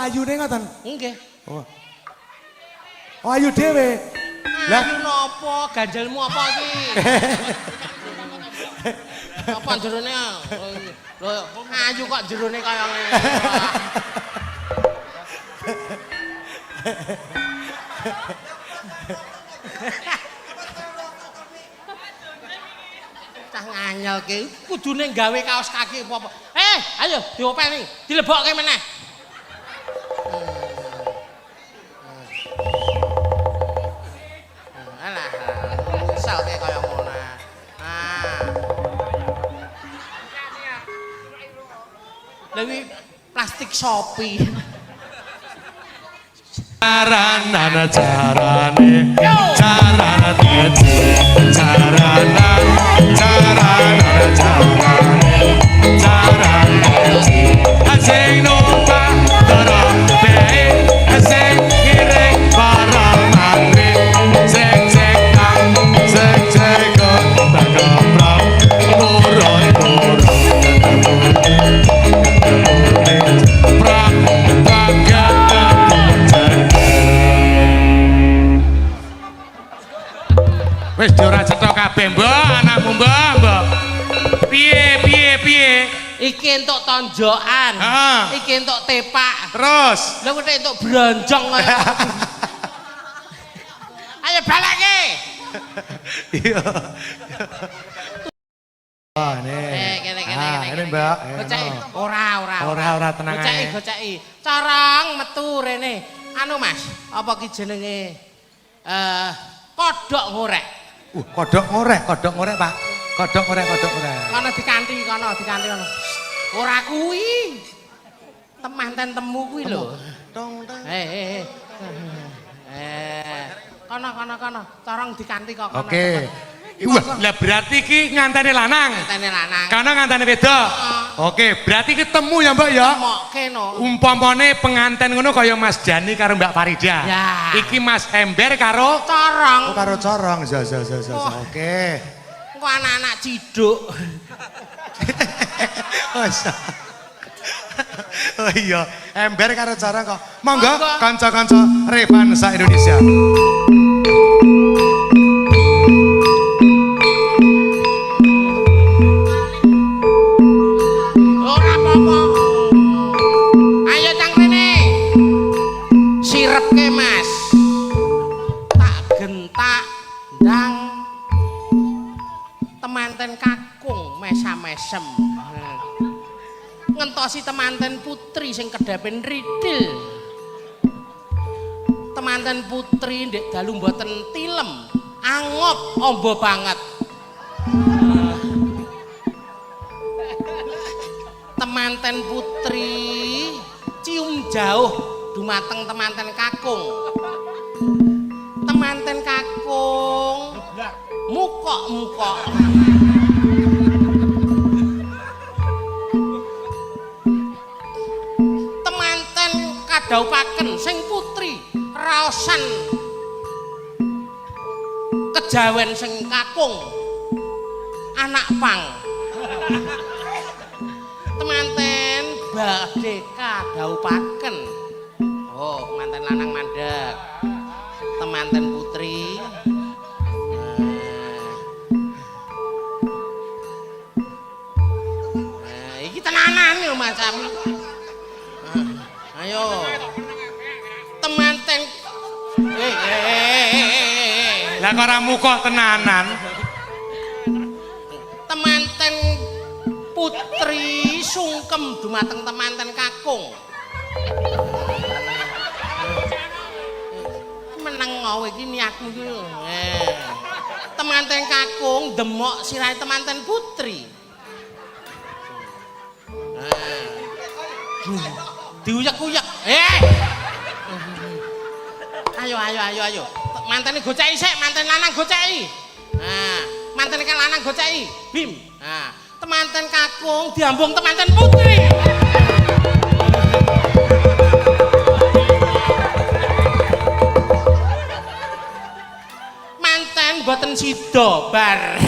Ayune ngoten. Nggih. Oh. Oh ayu dhewe. Lah ayu napa? Ganjelmu apa iki? Apa jerone? Lho ayu kok jerone kaya ngene. Cah nganyel ki kudune gawe kaos kaki apa-apa. Ayo diopeni, dilebokke meneh. Alah, misal kayak kaya ngono. Dewi plastik Shopee. Carana carane carana tiati carana carana carane carana asing numpak terope asing kireng para mangke sek kang sek kok tak keprap turun prak bagat wis ora cetok kabeh mbok anakmu mbok piye Iki entuk tonjokan iki entuk tepak terus lha kok entuk bronjong kaya ayo balake Iya. Oh, nih. Kene ini Mbak. Goceki ora Tenang ae. Goceki carang metu rene anu Mas apa ki jenenge kodhok ngorek Kodhok ngorek Pak. Kodhok ngorek. Kono dikanthi kono. Ora kuwi. Temanten temu kuwi lho. Tong. Kono. Corong dikanthi kok kono. Oke. wah lah berarti ki ngantene lanang karena ngantene wedok oke berarti ketemu ya mbak ya umpamane penganten ngono kaya Mas Jani karo Mbak Farida iki Mas Ember karo corong karo corong oke kok anak-anak ciduk oh iya Ember karo corong kok monggo kanca-kanca Revansa Indonesia Mas tak gentak ndang temanten kakung mesam-mesem ngentosi temanten putri sing kedapen ridil temanten putri ndek dalu mboten tilem angop ombo banget temanten putri cium jauh dumateng temanten kakung mukok temanten kadhaupaken sing putri raosan kejawen sing kakung anak pang temanten badhe kadhaupaken oh, mantan lanang mandek. Temanten putri. Iki tenanan yo macam. Ayo. Temanten lah kok ora muka tenanan. Temanten putri sungkem dumateng temanten kakung. Meneng ngowe iki niatmu iki lho. Temanten kakung demok sirahe temanten putri. Diuyak-uyak. Ayo. Mantene goceki sik, manten lanang goceki. Nah, mantene kan lanang goceki. Bim. Nah, temanten kakung diambung temanten putri. Boten sida bar.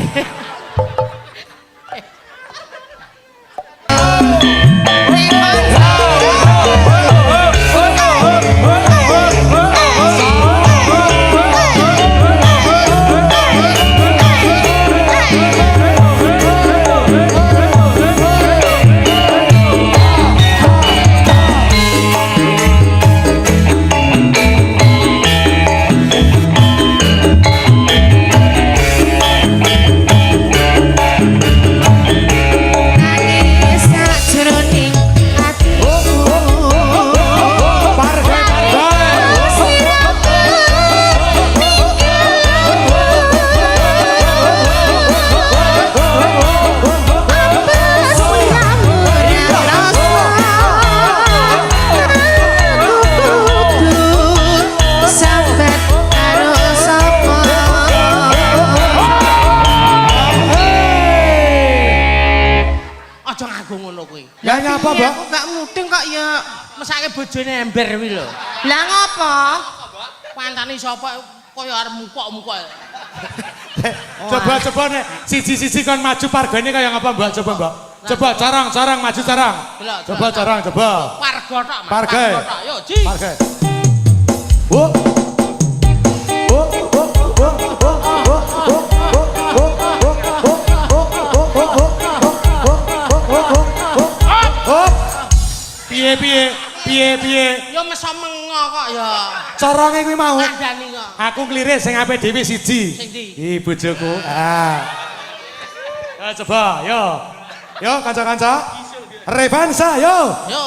Mbak? Aku gak mudeng kok ya. Mesake bojone ember kuwi lho. Lah ngopo? Pantane sapa kaya arep mukok-mukok. Coba nek siji-siji kon maju pargane kaya ngapa Mbak? Coba Mbak. Coba carang maju carang. Coba carang coba. Parga tok Mas. Parga. Yo Ji. Parga. Oh. Piye. Yo meso mengo kok ya. Carange kuwi mau. Kandhani kok. Aku nglirik sing apik dhewe siji. Sing ndi? Ih bojoku. Ya coba, yo. Yo kanca-kanca. Revansa, yo. Yo.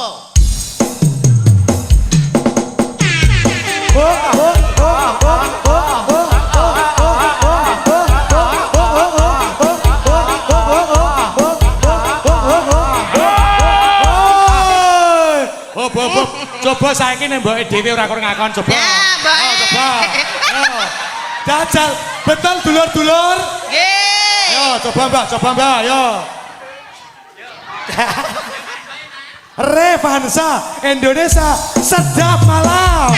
Coba saiki nek mboke dhewe ora kur ngakon coba. Ya, Mbak. Coba. Jajal, betul dulur-dulur. Nggih. Yo, coba Mbak, yo. Revansa Indonesia sedap malam.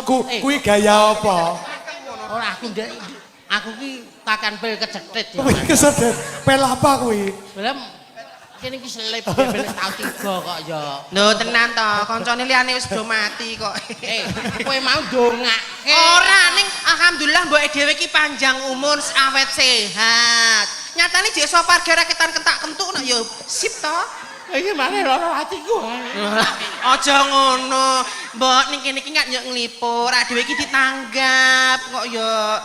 Kuwi gaya apa? Ora aku ki takan pel kecetit ya. Kuwi kesedet. Pel apa kuwi? Belum kene iki selip ben tau tiga kok ya. Lho tenan to, kancane liyane wis do mati kok. Kowe mau ndongake. Ora ning alhamdulillah mboke dhewe iki panjang umur awet sehat. Nyatane jek sopar gara ketan kentak kentuk nek ya sip to. Iki maneh lara atiku. Aja ngono. Mbok ning kene iki gak nyok nglipur, dhewe iki ditanggap kok ya.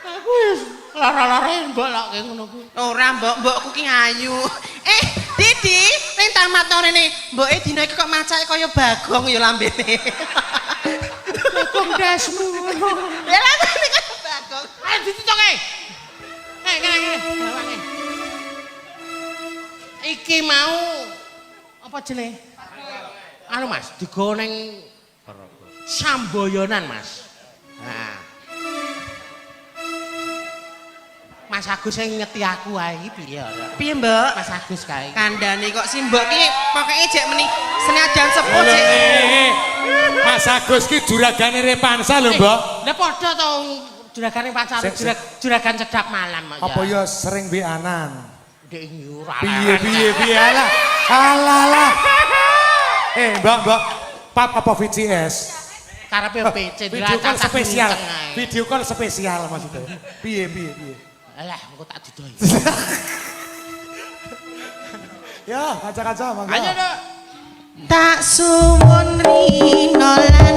Aku wis lara-lare mbok lak kaya ngono kuwi. Ora mbokku ki ayu. Didi, ning tamat rene, mboke dina iki kok macake kaya bagong ya lambene. Bagong dasmu ngono. Ya lambene kaya bagong. Ayo ditoke. Kene. Iki mau apa jenenge? Anu Mas, digo ning Samboyonan Mas. Nah. Mas Agus sing ngeti aku wae iki piye ora? Piye, Mbak? Mas Agus kae. Kandhane kok si Mbok ki pokoke jek meni senajan sepuh jek. Mas Agus ki juragane Revansa lho, Mbok. Lah padha to juragane pacar juragan cedhak malam ya. Apa ya sering wianan? Dek ora. Piye alah. Mbak, pap apa VCS? Karepe PC Video call dilacak spesial. kenceng ae. Video call spesial maksudnya. Piye. Alah, engko tak didoi. Ya, kaca-kaca mangga. Ayo, Dok. Tak suwun rino lan